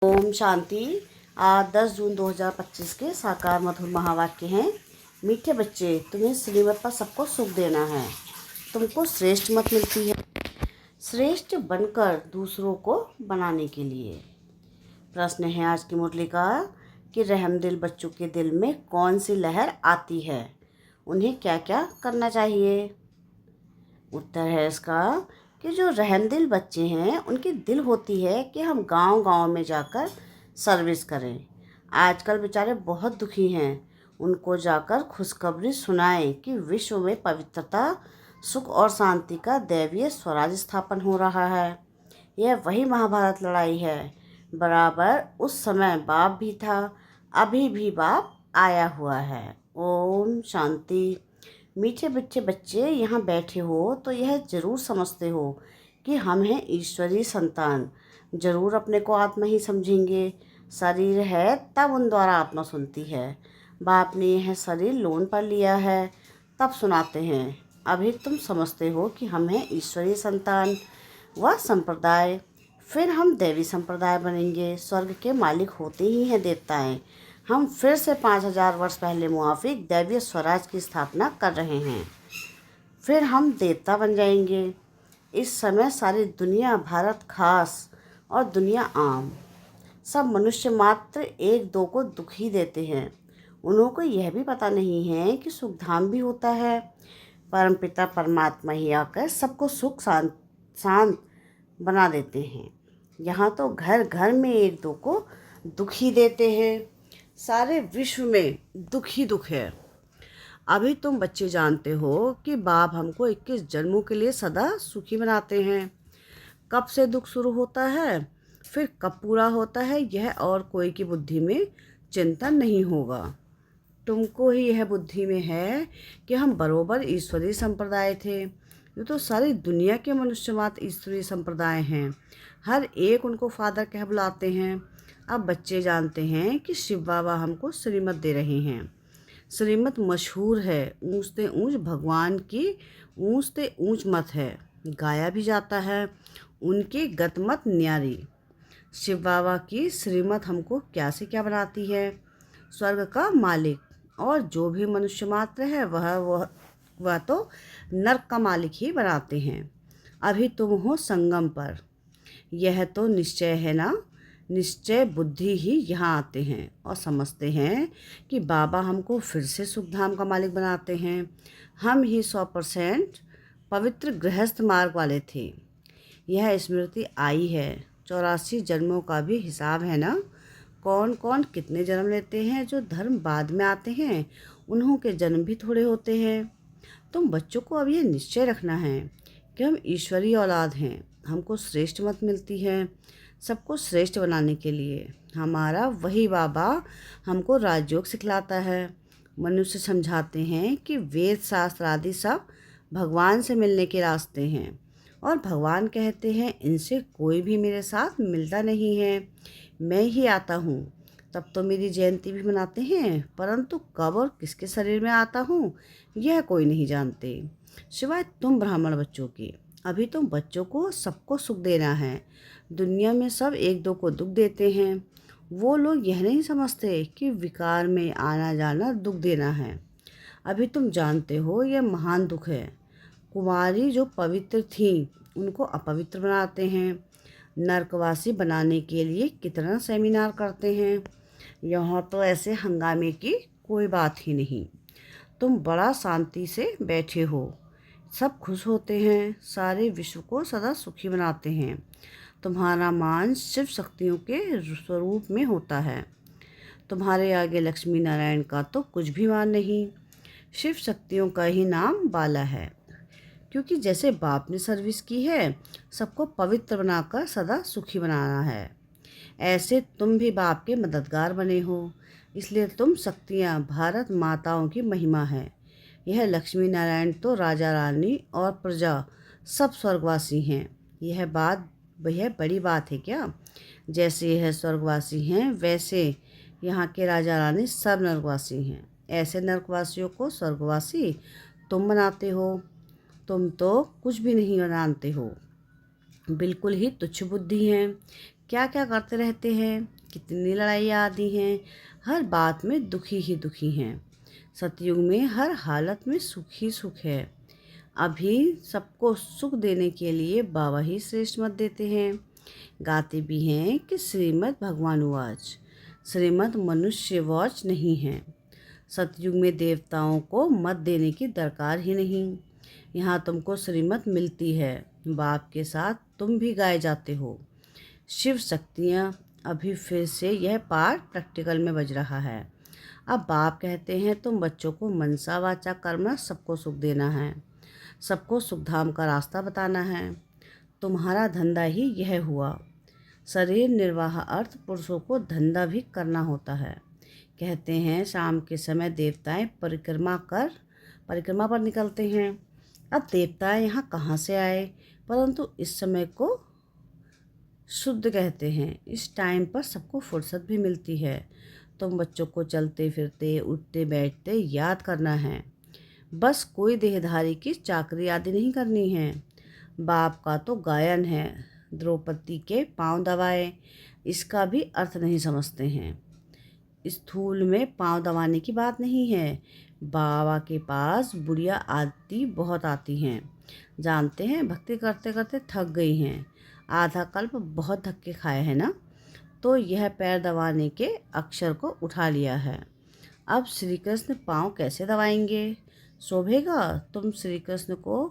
ओम शांति। आज 10 जून 2025 के साकार मधुर महावाक्य हैं। मीठे बच्चे, तुम्हें श्रीमत पर सबको सुख देना है। तुमको श्रेष्ठ मत मिलती है, श्रेष्ठ बनकर दूसरों को बनाने के लिए। प्रश्न है आज की मुरली का कि रहमदिल बच्चों के दिल में कौन सी लहर आती है, उन्हें क्या क्या करना चाहिए। उत्तर है इसका कि जो रहमदिल बच्चे हैं उनकी दिल होती है कि हम गांव-गांव में जाकर सर्विस करें। आजकल बेचारे बहुत दुखी हैं, उनको जाकर खुशखबरी सुनाएं कि विश्व में पवित्रता, सुख और शांति का दैवीय स्वराज स्थापन हो रहा है। यह वही महाभारत लड़ाई है। बराबर उस समय बाप भी था, अभी भी बाप आया हुआ है। ओम शांति। मीठे बच्चे बच्चे यहाँ बैठे हो तो यह ज़रूर समझते हो कि हम हैं ईश्वरीय संतान। ज़रूर अपने को आत्मा ही समझेंगे। शरीर है तब उन द्वारा आत्मा सुनती है। बाप ने यह शरीर लोन पर लिया है तब सुनाते हैं। अभी तुम समझते हो कि हम हैं ईश्वरीय संतान व संप्रदाय, फिर हम देवी संप्रदाय बनेंगे। स्वर्ग के मालिक होते ही हैं देवताएं। हम फिर से 5000 वर्ष पहले मुआफिक दैवीय स्वराज की स्थापना कर रहे हैं। फिर हम देवता बन जाएंगे। इस समय सारी दुनिया भारत खास और दुनिया आम, सब मनुष्य मात्र एक दो को दुख ही देते हैं। उन्हों को यह भी पता नहीं है कि सुखधाम भी होता है। परमपिता परमात्मा ही आकर सबको सुख शांत बना देते हैं। यहाँ तो घर घर में एक दो को दुख ही देते हैं। सारे विश्व में दुख ही दुख है। अभी तुम बच्चे जानते हो कि बाप हमको 21 जन्मों के लिए सदा सुखी बनाते हैं। कब से दुख शुरू होता है, फिर कब पूरा होता है, यह और कोई की बुद्धि में चिंतन नहीं होगा। तुमको ही यह बुद्धि में है कि हम बरोबर ईश्वरीय संप्रदाय थे। ये तो सारी दुनिया के मनुष्य मात्र ईश्वरीय संप्रदाय हैं। हर एक उनको फादर कह बुलाते हैं। अब बच्चे जानते हैं कि शिव बाबा हमको श्रीमत दे रहे हैं। श्रीमत मशहूर है, ऊँचते ऊँच भगवान की ऊँचते ऊँच मत है। गाया भी जाता है, उनकी गतमत न्यारी। शिव बाबा की श्रीमत हमको क्या से क्या बनाती है। स्वर्ग का मालिक और जो भी मनुष्य मात्र है वह तो नरक का मालिक ही बनाते हैं। अभी तुम हो संगम पर, यह तो निश्चय है ना। निश्चय बुद्धि ही यहाँ आते हैं और समझते हैं कि बाबा हमको फिर से सुखधाम का मालिक बनाते हैं। हम ही 100% पवित्र गृहस्थ मार्ग वाले थे। यह स्मृति आई है। 84 जन्मों का भी हिसाब है ना। कौन कौन कितने जन्म लेते हैं। जो धर्म बाद में आते हैं उन्हों के जन्म भी थोड़े होते हैं। तुम बच्चों को अब यह निश्चय रखना है कि हम ईश्वरीय औलाद हैं। हमको श्रेष्ठ मत मिलती है सबको श्रेष्ठ बनाने के लिए। हमारा वही बाबा हमको राजयोग सिखलाता है। मनुष्य समझाते हैं कि वेद शास्त्र आदि सब भगवान से मिलने के रास्ते हैं और भगवान कहते हैं इनसे कोई भी मेरे साथ मिलता नहीं है, मैं ही आता हूँ। तब तो मेरी जयंती भी मनाते हैं, परंतु कब और किसके शरीर में आता हूँ यह कोई नहीं जानते, सिवाय तुम ब्राह्मण बच्चों की। अभी तुम बच्चों को सबको सुख देना है। दुनिया में सब एक दो को दुख देते हैं। वो लोग यह नहीं समझते कि विकार में आना जाना दुख देना है। अभी तुम जानते हो यह महान दुख है। कुमारी जो पवित्र थी उनको अपवित्र बनाते हैं। नरकवासी बनाने के लिए कितना सेमिनार करते हैं। यहाँ तो ऐसे हंगामे की कोई बात ही नहीं। तुम बड़ा शांति से बैठे हो, सब खुश होते हैं, सारे विश्व को सदा सुखी बनाते हैं। तुम्हारा मान शिव शक्तियों के स्वरूप में होता है। तुम्हारे आगे लक्ष्मी नारायण का तो कुछ भी मान नहीं। शिव शक्तियों का ही नाम बाला है, क्योंकि जैसे बाप ने सर्विस की है सबको पवित्र बनाकर सदा सुखी बनाना है, ऐसे तुम भी बाप के मददगार बने हो। इसलिए तुम शक्तियाँ भारत माताओं की महिमा है। यह लक्ष्मी नारायण तो राजा रानी और प्रजा सब स्वर्गवासी हैं। यह बड़ी बात है क्या। जैसे यह स्वर्गवासी हैं वैसे यहाँ के राजा रानी सब नरकवासी हैं। ऐसे नरकवासियों को स्वर्गवासी तुम बनाते हो। तुम तो कुछ भी नहीं जानते हो, बिल्कुल ही तुच्छ बुद्धि हैं। क्या क्या करते रहते हैं, कितनी लड़ाइयाँ आती हैं, हर बात में दुखी ही दुखी हैं। सतयुग में हर हालत में सुख ही सुख है। अभी सबको सुख देने के लिए बाबा ही श्रेष्ठ मत देते हैं। गाते भी हैं कि श्रीमद् भगवान वाच, श्रीमद् मनुष्य वाच नहीं है। सतयुग में देवताओं को मत देने की दरकार ही नहीं। यहाँ तुमको श्रीमत मिलती है, बाप के साथ तुम भी गाए जाते हो। शिव शक्तियाँ, अभी फिर से यह पाठ प्रैक्टिकल में बज रहा है। अब बाप कहते हैं तुम बच्चों को मनसा वाचा कर्म सबको सुख देना है, सबको सुखधाम का रास्ता बताना है। तुम्हारा धंधा ही यह हुआ। शरीर निर्वाह अर्थ पुरुषों को धंधा भी करना होता है। कहते हैं शाम के समय देवताएं परिक्रमा पर निकलते हैं। अब देवताएं यहाँ कहाँ से आए, परंतु इस समय को शुद्ध कहते हैं। इस टाइम पर सबको फुर्सत भी मिलती है। तुम बच्चों को चलते फिरते उठते बैठते याद करना है। बस कोई देहधारी की चाकरी आदि नहीं करनी है। बाप का तो गायन है, द्रौपदी के पांव दबाए, इसका भी अर्थ नहीं समझते हैं। स्थूल में पांव दबाने की बात नहीं है। बाबा के पास बुढ़िया आदि बहुत आती हैं। जानते हैं भक्ति करते करते थक गई हैं, आधा कल्प बहुत धक्के खाए हैं ना, तो यह पैर दबाने के अक्षर को उठा लिया है। अब श्री कृष्ण पाँव कैसे दबाएंगे? शोभेगा? तुम श्री कृष्ण को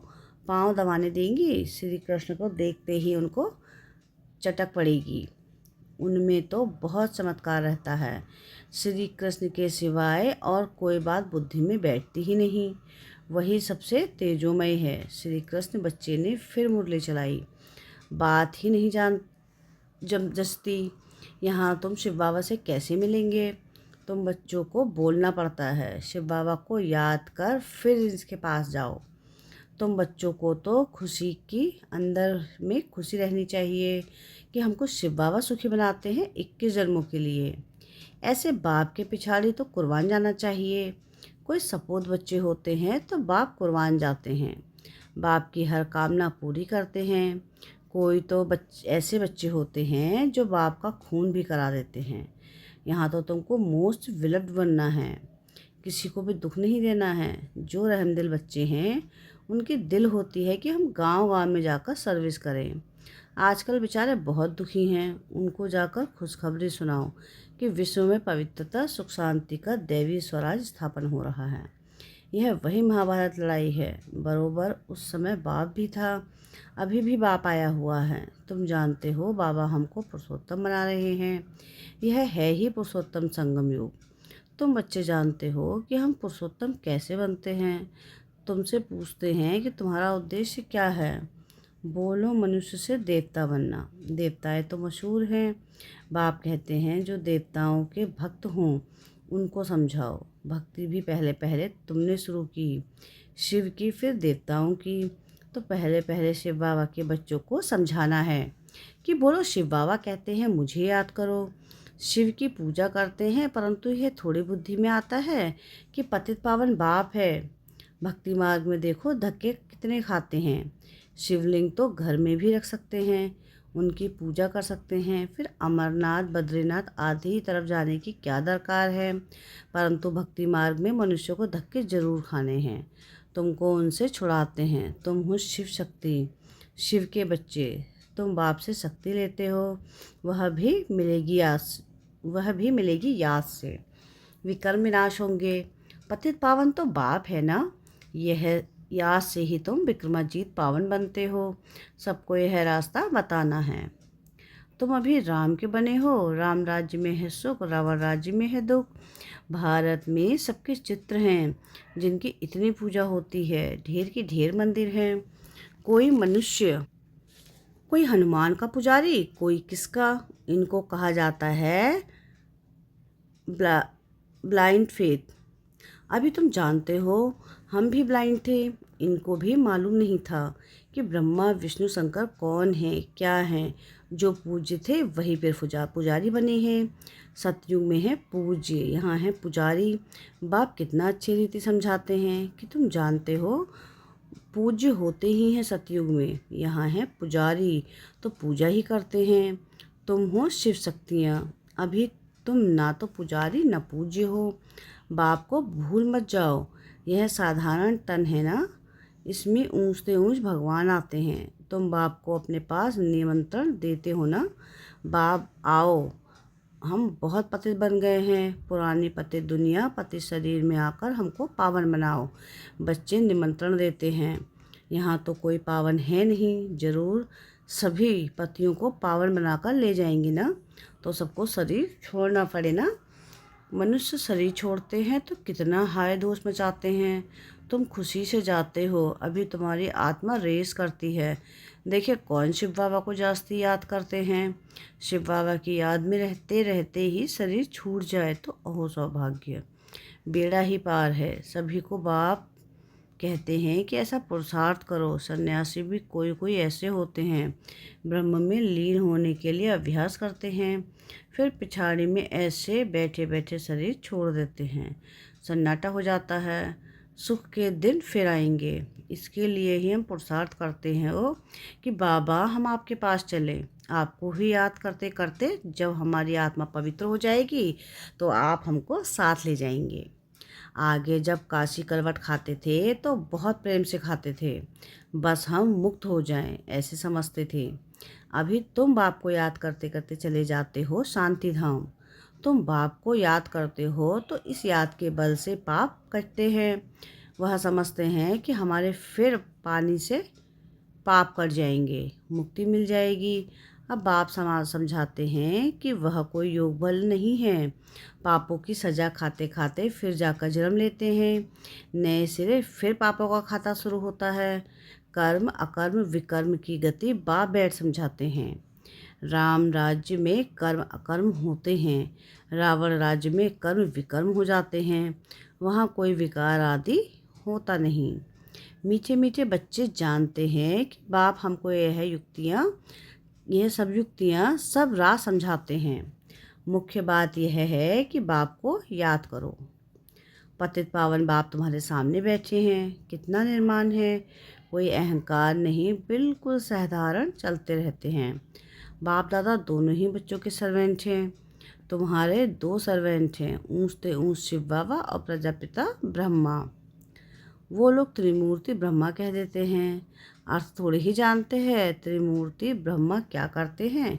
पाँव दबाने देंगी? श्री कृष्ण को देखते ही उनको चटक पड़ेगी। उनमें तो बहुत चमत्कार रहता है। श्री कृष्ण के सिवाय और कोई बात बुद्धि में बैठती ही नहीं। वही सबसे तेजोमय है। श्री कृष्ण बच्चे ने फिर मुरली चलाई। बात ही नहीं जान जमजस्ती। यहाँ तुम शिव बाबा से कैसे मिलेंगे? तुम बच्चों को बोलना पड़ता है, शिव बाबा को याद कर फिर इसके पास जाओ। तुम बच्चों को तो खुशी की अंदर में खुशी रहनी चाहिए कि हमको शिव बाबा सुखी बनाते हैं 21 जन्मों के लिए। ऐसे बाप के पिछाड़ी तो कुर्बान जाना चाहिए। कोई सपूत बच्चे होते हैं तो बाप कुर्बान जाते हैं, बाप की हर कामना पूरी करते हैं। कोई तो ऐसे बच्चे होते हैं जो बाप का खून भी करा देते हैं। यहाँ तो तुमको मोस्ट विलव्ड बनना है, किसी को भी दुख नहीं देना है। जो रहमदिल बच्चे हैं उनकी दिल होती है कि हम गांव-गांव में जाकर सर्विस करें। आजकल बेचारे बहुत दुखी हैं, उनको जाकर खुशखबरी सुनाओ कि विश्व में पवित्रता सुख शांति का दैवी स्वराज स्थापन हो रहा है। यह वही महाभारत लड़ाई है। बरोबर उस समय बाप भी था, अभी भी बाप आया हुआ है। तुम जानते हो बाबा हमको पुरुषोत्तम बना रहे हैं। यह है ही पुरुषोत्तम संगम युग। तुम बच्चे जानते हो कि हम पुरुषोत्तम कैसे बनते हैं। तुमसे पूछते हैं कि तुम्हारा उद्देश्य क्या है। बोलो मनुष्य से देवता बनना। देवताएं तो मशहूर हैं। बाप कहते हैं जो देवताओं के भक्त हों उनको समझाओ। भक्ति भी पहले पहले तुमने शुरू की, शिव की फिर देवताओं की। तो पहले पहले शिव बाबा के बच्चों को समझाना है कि बोलो शिव बाबा कहते हैं मुझे याद करो। शिव की पूजा करते हैं परंतु यह थोड़ी बुद्धि में आता है कि पतित पावन बाप है। भक्ति मार्ग में देखो धक्के कितने खाते हैं। शिवलिंग तो घर में भी रख सकते हैं, उनकी पूजा कर सकते हैं। फिर अमरनाथ बद्रीनाथ आदि तरफ जाने की क्या दरकार है। परंतु भक्ति मार्ग में मनुष्य को धक्के जरूर खाने हैं। तुमको उनसे छुड़ाते हैं। तुम हो शिव शक्ति, शिव के बच्चे। तुम बाप से शक्ति लेते हो, वह भी मिलेगी याद से। विकर्म विनाश होंगे। पतित पावन तो बाप है ना, यह याद से ही तुम विक्रमाजीत पावन बनते हो। सबको यह रास्ता बताना है। तुम अभी राम के बने हो, राम राज्य में है सुख, रावण राज्य में है दुख। भारत में सबके चित्र हैं जिनकी इतनी पूजा होती है, ढेर की ढेर मंदिर हैं। कोई मनुष्य, कोई हनुमान का पुजारी, कोई किसका। इनको कहा जाता है ब्लाइंड फेथ। अभी तुम जानते हो हम भी ब्लाइंड थे, इनको भी मालूम नहीं था कि ब्रह्मा विष्णु शंकर कौन है क्या है। जो पूज्य थे वही फिर पुजारी बने हैं। सतयुग में है पूज्य, यहाँ है पुजारी। बाप कितना अच्छी रीति समझाते हैं कि तुम जानते हो पूज्य होते ही हैं सतयुग में, यहाँ है पुजारी तो पूजा ही करते हैं। तुम हो शिव शक्तियाँ। अभी तुम ना तो पुजारी न पूज्य हो। बाप को भूल मत जाओ। यह साधारण तन है ना, इसमें ऊँच से ऊँच भगवान आते हैं। तुम बाप को अपने पास निमंत्रण देते हो ना, बाप आओ, हम बहुत पतित बन गए हैं। पुरानी पतित दुनिया पतित शरीर में आकर हमको पावन बनाओ। बच्चे निमंत्रण देते हैं। यहाँ तो कोई पावन है नहीं, जरूर सभी पतियों को पावन बनाकर ले जाएंगी ना, तो सबको शरीर छोड़ना पड़े ना। मनुष्य शरीर छोड़ते हैं तो कितना हाय दोष मचाते हैं। तुम खुशी से जाते हो, अभी तुम्हारी आत्मा रेस करती है। देखिए कौन शिव बाबा को जास्ती याद करते हैं। शिव बाबा की याद में रहते रहते ही शरीर छूट जाए तो अहो सौभाग्य, बेड़ा ही पार है। सभी को बाप कहते हैं कि ऐसा पुरुषार्थ करो। सन्यासी भी कोई कोई ऐसे होते हैं, ब्रह्म में लीन होने के लिए अभ्यास करते हैं, फिर पिछाड़ी में ऐसे बैठे बैठे शरीर छोड़ देते हैं। सन्नाटा हो जाता है। सुख के दिन फिर आएंगे। इसके लिए ही हम पुरुषार्थ करते हैं वो कि बाबा हम आपके पास चले। आपको ही याद करते करते जब हमारी आत्मा पवित्र हो जाएगी तो आप हमको साथ ले जाएंगे। आगे जब काशी करवट खाते थे तो बहुत प्रेम से खाते थे, बस हम मुक्त हो जाएं ऐसे समझते थे। अभी तुम बाप को याद करते करते चले जाते हो शांति धाम। तुम बाप को याद करते हो तो इस याद के बल से पाप कटते हैं। वह समझते हैं कि हमारे फिर पानी से पाप कट जाएंगे, मुक्ति मिल जाएगी। अब बाप समाज समझाते हैं कि वह कोई योग बल नहीं है। पापों की सज़ा खाते खाते फिर जाकर जन्म लेते हैं। नए सिरे फिर पापों का खाता शुरू होता है। कर्म अकर्म विकर्म की गति बाप बैठ समझाते हैं। राम राज्य में कर्म अकर्म होते हैं, रावण राज्य में कर्म विकर्म हो जाते हैं। वहाँ कोई विकार आदि होता नहीं। मीठे मीठे बच्चे जानते हैं कि बाप हमको यह सब युक्तियाँ सब राह समझाते हैं। मुख्य बात यह है कि बाप को याद करो। पतित पावन बाप तुम्हारे सामने बैठे हैं। कितना निर्माण है, कोई अहंकार नहीं, बिल्कुल साधारण चलते रहते हैं। बाप दादा दोनों ही बच्चों के सर्वेंट हैं। तुम्हारे दो सर्वेंट हैं, ऊँचते ऊँच शिव बाबा और प्रजापिता ब्रह्मा। वो लोग त्रिमूर्ति ब्रह्मा कह देते हैं, अर्थ थोड़े ही जानते हैं। त्रिमूर्ति ब्रह्मा क्या करते हैं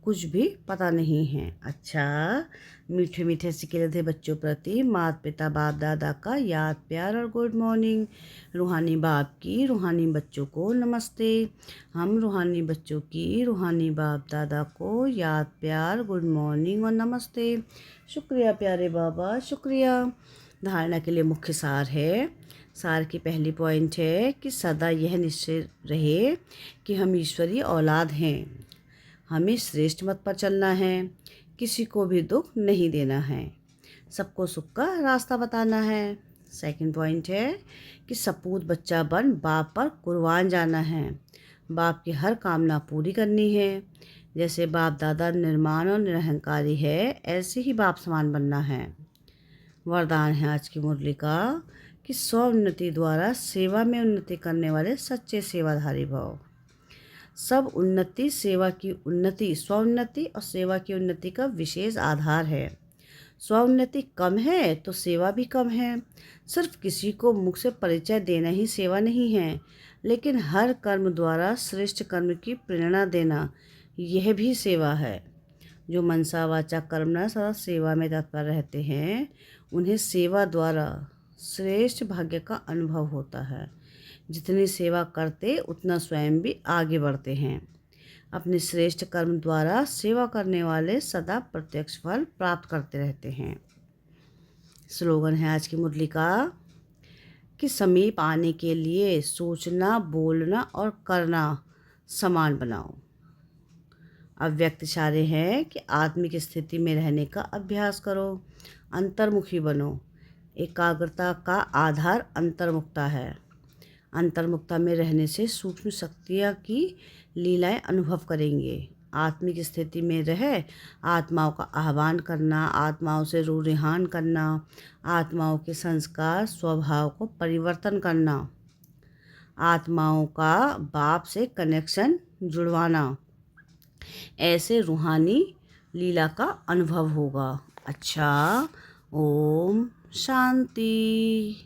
कुछ भी पता नहीं है। अच्छा, मीठे मीठे सिके थे बच्चों प्रति माता पिता बाप दादा का याद प्यार और गुड मॉर्निंग। रूहानी बाप की रूहानी बच्चों को नमस्ते। हम रूहानी बच्चों की रूहानी बाप दादा को याद प्यार गुड मॉर्निंग और नमस्ते। शुक्रिया प्यारे बाबा, शुक्रिया। धारणा के लिए मुख्य सार है। सार की पहली पॉइंट है कि सदा यह निश्चय रहे कि हम ईश्वरीय औलाद हैं। हमें श्रेष्ठ मत पर चलना है, किसी को भी दुख नहीं देना है, सबको सुख का रास्ता बताना है। सेकंड पॉइंट है कि सपूत बच्चा बन बाप पर कुर्बान जाना है। बाप की हर कामना पूरी करनी है। जैसे बाप दादा निर्माण और निरहंकारी है, ऐसे ही बाप समान बनना है। वरदान है आज की मुरली का कि स्वोन्नति द्वारा सेवा में उन्नति करने वाले सच्चे सेवाधारी भाव। सब उन्नति सेवा की उन्नति, स्वोन्नति और सेवा की उन्नति का विशेष आधार है। स्वोन्नति कम है तो सेवा भी कम है। सिर्फ किसी को मुख से परिचय देना ही सेवा नहीं है, लेकिन हर कर्म द्वारा श्रेष्ठ कर्म की प्रेरणा देना यह भी सेवा है। जो मनसा वाचा कर्मणा सदा सेवा में तत्पर रहते हैं, उन्हें सेवा द्वारा श्रेष्ठ भाग्य का अनुभव होता है। जितनी सेवा करते उतना स्वयं भी आगे बढ़ते हैं। अपने श्रेष्ठ कर्म द्वारा सेवा करने वाले सदा प्रत्यक्ष फल प्राप्त करते रहते हैं। स्लोगन है आज की मुरली का कि समीप आने के लिए सोचना, बोलना और करना समान बनाओ। अव्यक्त इशारे हैं कि आत्मिक स्थिति में रहने का अभ्यास करो, अंतर्मुखी बनो। एकाग्रता का आधार अंतर्मुखता है। अंतर्मुखता में रहने से सूक्ष्म शक्तियाँ की लीलाएं अनुभव करेंगे। आत्मिक स्थिति में रह आत्माओं का आह्वान करना, आत्माओं से रूरिहान करना, आत्माओं के संस्कार स्वभाव को परिवर्तन करना, आत्माओं का बाप से कनेक्शन जुड़वाना, ऐसे रूहानी लीला का अनुभव होगा। अच्छा, ओम शांति।